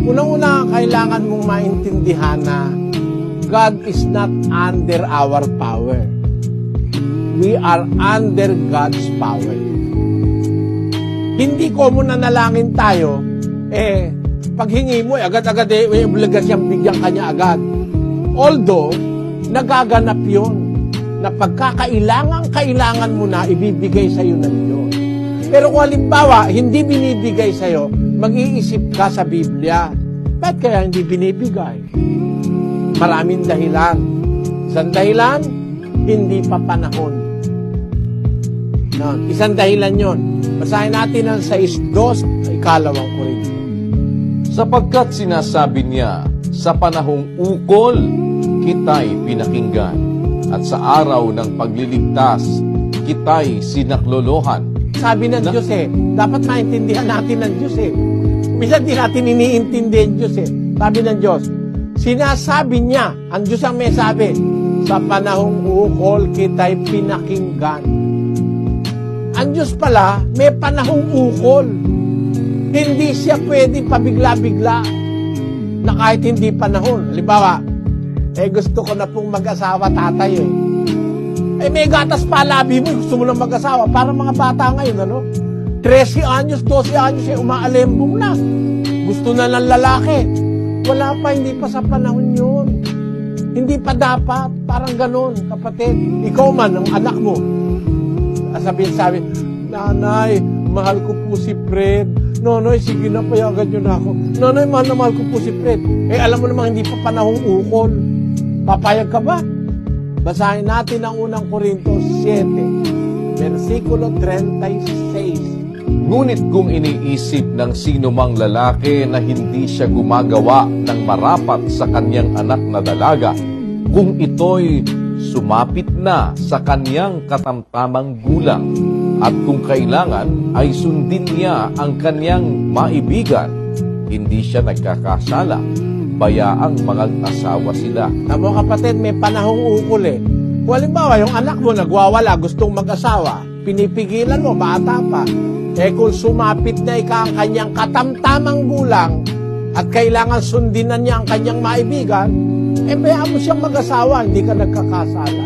Unang-una, kailangan mong maintindihan na God is not under our power. We are under God's power. Hindi ko muna nalangin tayo, paghingi mo, agad-agad may obligasyang bigyan kanya agad. Although, nagaganap yun, na pagkakailangan mo na, ibibigay sa'yo ng Diyos. Pero kung halimbawa, hindi binibigay sa'yo, mag-iisip ka sa Biblia. Ba't kaya hindi binibigay? Maraming dahilan. Isang dahilan, hindi pa panahon. No, isang dahilan yon. Basahin natin ang 6:2, ikalawang Korinto. Sapagkat sinasabi niya, sa panahong ukol, kita'y pinakinggan, at sa araw ng pagliligtas, kita'y sinaklolohan. Sabi ng Diyos dapat maintindihan natin ng Diyos Minsan di natin iniintindi ang Diyos Sabi ng Diyos, sinasabi niya, ang Diyos ang may sabi, sa panahong ukol kita'y pinakinggan. Ang Diyos pala, may panahong ukol. Hindi siya pwedeng pabigla-bigla na kahit hindi panahon. Halimbawa, gusto ko na pong mag-asawa, tatay may gatas pa labi mo, gusto mo lang mag-asawa. Para mga bata ngayon, 13 anyos, 12 anyos, umaalembong na. Gusto na ng lalaki. Wala pa, hindi pa sa panahon yun. Hindi pa dapat, parang ganon, kapatid. Ikaw man, ang anak mo, sabi, nanay, mahal ko po si Fred. Nonoy, sige na, payagan nyo na ako. Nonoy, mahal ko po si Fred. Alam mo namang hindi pa panahong ukol. Papayag ka ba? Basahin natin ang unang Korinto 7, versikulo 36. Ngunit kung iniisip ng sino mang lalaki na hindi siya gumagawa ng marapat sa kanyang anak na dalaga, kung ito'y sumapit na sa kanyang katamtamang gulang, at kung kailangan ay sundin niya ang kanyang maibigan, hindi siya nagkakasala. Bayaang mag-asawa sila. Tamo kapatid, may panahong ukol Kung halimbawa, yung anak mo nagwawala, gustong mag-asawa, pinipigilan mo, bata pa. Kung sumapit na ang kanyang katamtamang gulang at kailangan sundin na niya ang kanyang maibigan, bayaan mo siyang mag-asawa, hindi ka nagkakasala.